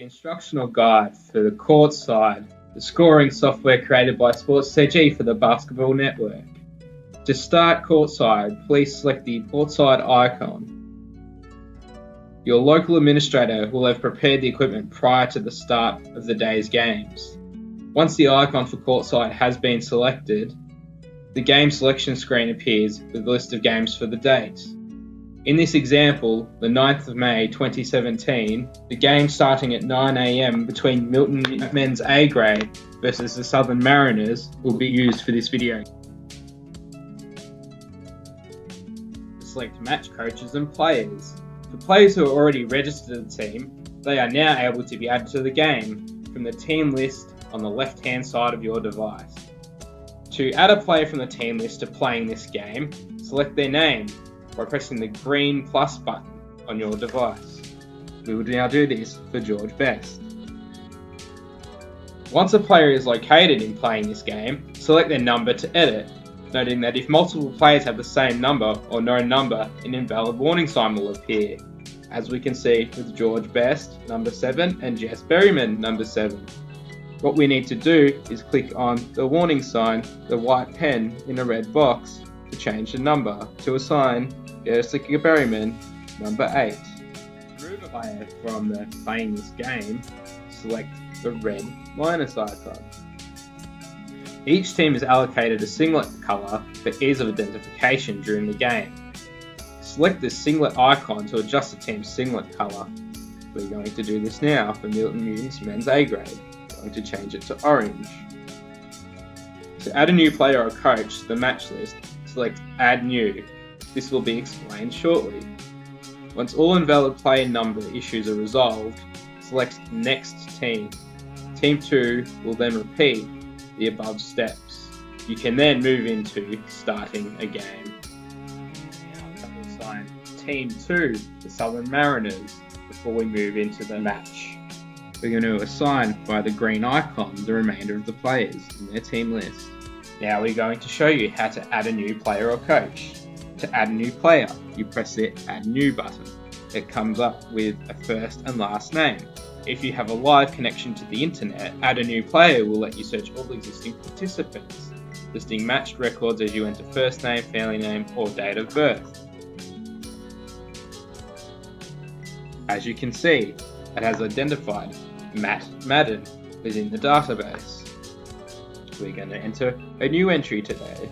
Instructional guide for the Courtside, the scoring software created by SportsCG for the Basketball Network. To start Courtside, please select the Courtside icon. Your local administrator will have prepared the equipment prior to the start of the day's games. Once the icon for Courtside has been selected, the game selection screen appears with a list of games for the date. In this example, the 9th of May 2017, the game starting at 9 AM between Milton Men's A grade versus the Southern Mariners will be used for this video. Select match coaches and players. For players who are already registered to the team, they are now able to be added to the game from the team list on the left-hand side of your device. To add a player from the team list to playing this game, select their name by pressing the green plus button on your device. We will now do this for George Best. Once a player is located in playing this game, select their number to edit, noting that if multiple players have the same number or no number, an invalid warning sign will appear, as we can see with George Best, number 7, and Jess Berryman, number 7. What we need to do is click on the warning sign, the white pen in a red box, to change the number to assign Jessica Berryman, number 8. To remove a player from the playing this game, select the red minus icon. Each team is allocated a singlet colour for ease of identification during the game. Select the singlet icon to adjust the team's singlet colour. We're going to do this now for Milton Mutants Men's A grade. We're going to change it to orange. To add a new player or coach to the match list, select Add New. This will be explained shortly. Once all invalid player number issues are resolved, select Next Team. Team 2 will then repeat the above steps. You can then move into starting a game. Now we'll assign Team 2, the Southern Mariners, before we move into the match. We're going to assign by the green icon the remainder of the players in their team list. Now we're going to show you how to add a new player or coach. To add a new player, you press the Add New button. It comes up with a first and last name. If you have a live connection to the internet, Add a New Player will let you search all existing participants, listing matched records as you enter first name, family name, or date of birth. As you can see, it has identified Matt Madden within the database. We're going to enter a new entry today.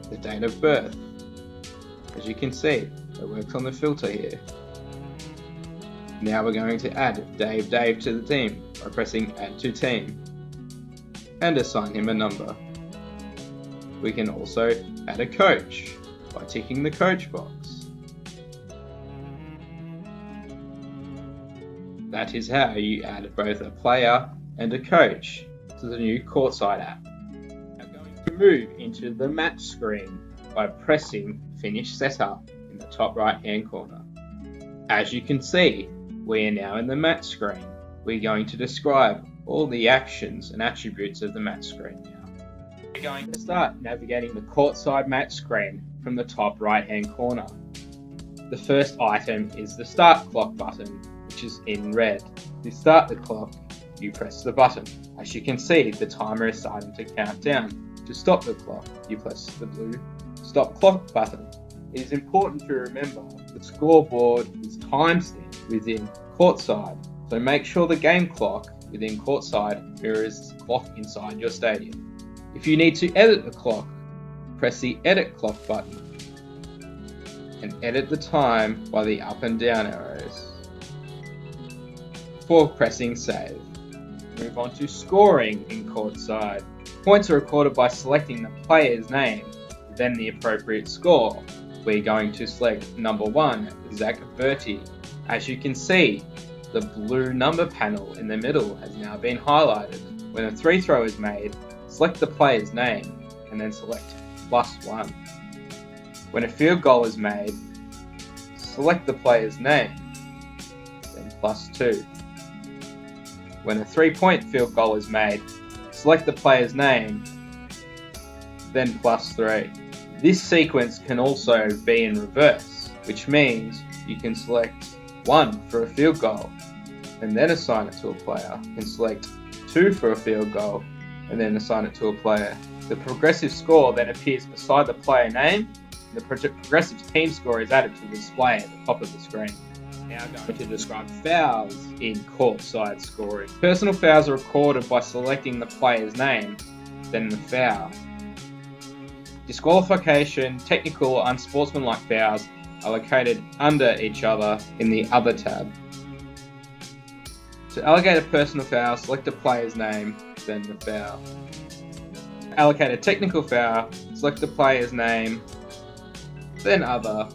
The date of birth. As you can see, it works on the filter here. Now we're going to add Dave to the team by pressing Add to Team and assign him a number. We can also add a coach by ticking the coach box. That is how you add both a player and a coach to the new Courtside app. Now going to move into the match screen by pressing Finish Setup in the top right hand corner. As you can see, we are now in the match screen. We're going to describe all the actions and attributes of the match screen now. We're going to start navigating the Courtside match screen from the top right hand corner. The first item is the Start Clock button, which is in red. To start the clock, you press the button. As you can see, the timer is starting to count down. To stop the clock, you press the blue Stop Clock button. It is important to remember the scoreboard is timestamped within Courtside, so make sure the game clock within Courtside mirrors the clock inside your stadium. If you need to edit the clock, press the Edit Clock button and edit the time by the up and down arrows before pressing Save. Move on to scoring in Courtside. Points are recorded by selecting the player's name, then the appropriate score. We're going to select number 1, Zach Bertie. As you can see, the blue number panel in the middle has now been highlighted. When a free throw is made, select the player's name and then select +1. When a field goal is made, select the player's name, then +2. When a 3-point field goal is made, select the player's name, then +3. This sequence can also be in reverse, which means you can select 1 for a field goal and then assign it to a player. You can select 2 for a field goal and then assign it to a player. The progressive score then appears beside the player name. The progressive team score is added to the display at the top of the screen. Now going to describe fouls in courtside scoring. Personal fouls are recorded by selecting the player's name, then the foul. Disqualification, technical or unsportsmanlike fouls are located under each other in the Other tab. To allocate a personal foul, select the player's name, then the foul. To allocate a technical foul, select the player's name, then Other,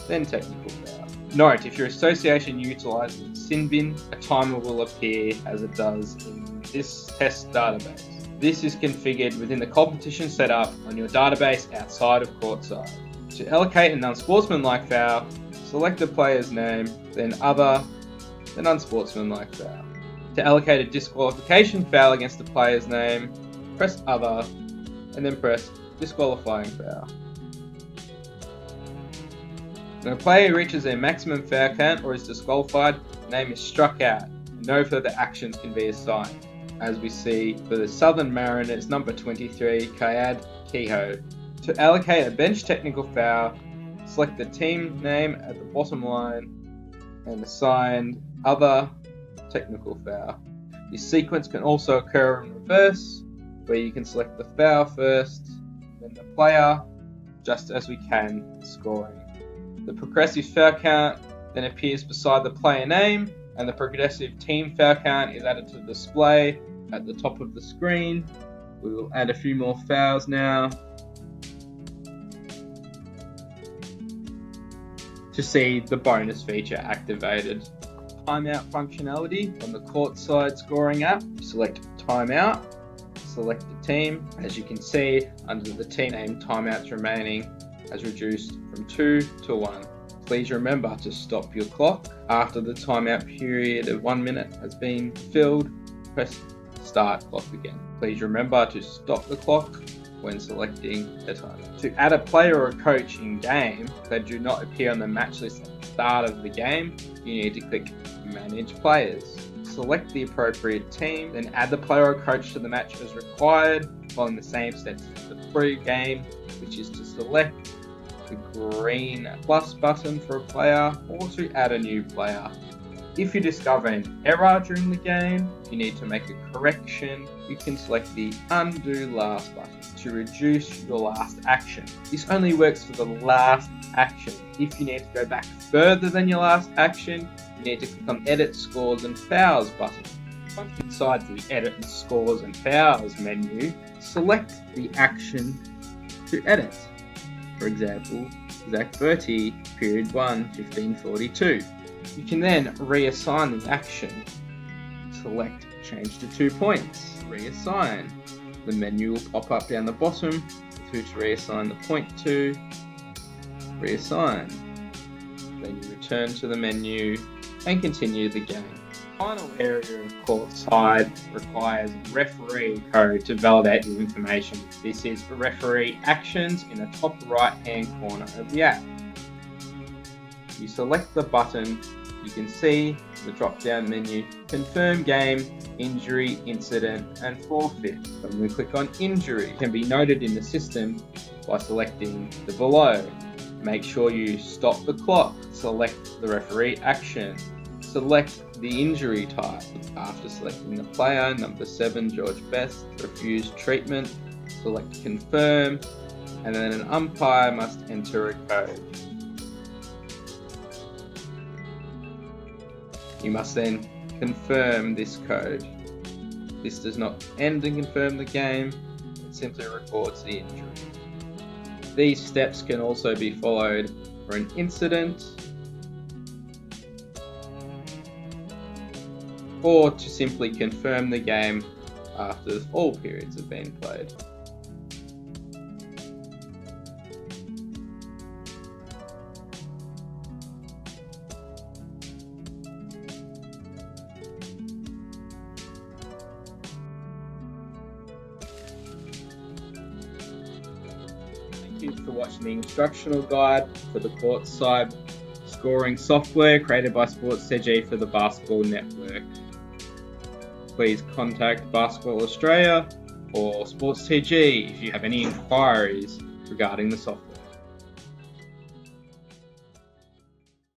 then Technical foul. Note, if your association utilises SynBin, a timer will appear as it does in this test database. This is configured within the competition setup on your database outside of Courtside. To allocate an unsportsmanlike foul, select the player's name, then Other, then unsportsmanlike foul. To allocate a disqualification foul against the player's name, press Other, and then press Disqualifying foul. When a player reaches their maximum foul count or is disqualified, the name is struck out, and no further actions can be assigned. As we see for the Southern Mariners number 23, Kayad Kehoe. To allocate a bench technical foul, select the team name at the bottom line and assign Other Technical foul. This sequence can also occur in reverse, where you can select the foul first, then the player, just as we can scoring. The progressive foul count then appears beside the player name, and the progressive team foul count is added to the display at the top of the screen. We will add a few more fouls now to see the bonus feature activated. Timeout functionality on the Courtside scoring app. Select timeout, select the team. As you can see, under the team name, timeouts remaining has reduced from 2 to 1. Please remember to stop your clock. After the timeout period of 1 minute has been filled, press start clock again. Please remember to stop the clock when selecting a time. To add a player or a coach in game that do not appear on the match list at the start of the game, you need to click Manage Players. Select the appropriate team, then add the player or coach to the match as required, following the same steps as the pre-game, which is to select the green plus button for a player or to add a new player. If you discover an error during the game, if you need to make a correction, you can select the Undo Last button to reduce your last action. This only works for the last action. If you need to go back further than your last action, you need to click on Edit Scores and Fouls button. Once inside the Edit and Scores and Fouls menu, select the action to edit. For example, Zach Bertie, period 1, 1542. You can then reassign the action. Select Change to 2 points, reassign. The menu will pop up down the bottom with who to reassign the point to, reassign. Then you return to the menu and continue the game. The final area of Courtside requires referee code to validate the information. This is referee actions in the top right hand corner of the app. You select the button, you can see the drop down menu, confirm game, injury, incident and forfeit. When we click on injury, it can be noted in the system by selecting the below. Make sure you stop the clock, select the referee action, select the injury type. After selecting the player, number 7 George Best, refuse treatment, select confirm, and then an umpire must enter a code. You must then confirm this code. This does not end and confirm the game, it simply records the injury. These steps can also be followed for an incident or to simply confirm the game after all periods have been played. Thank you for watching the instructional guide for the Courtside scoring software created by SportsTG for the Basketball Network. Please contact Basketball Australia or SportsTG if you have any inquiries regarding the software.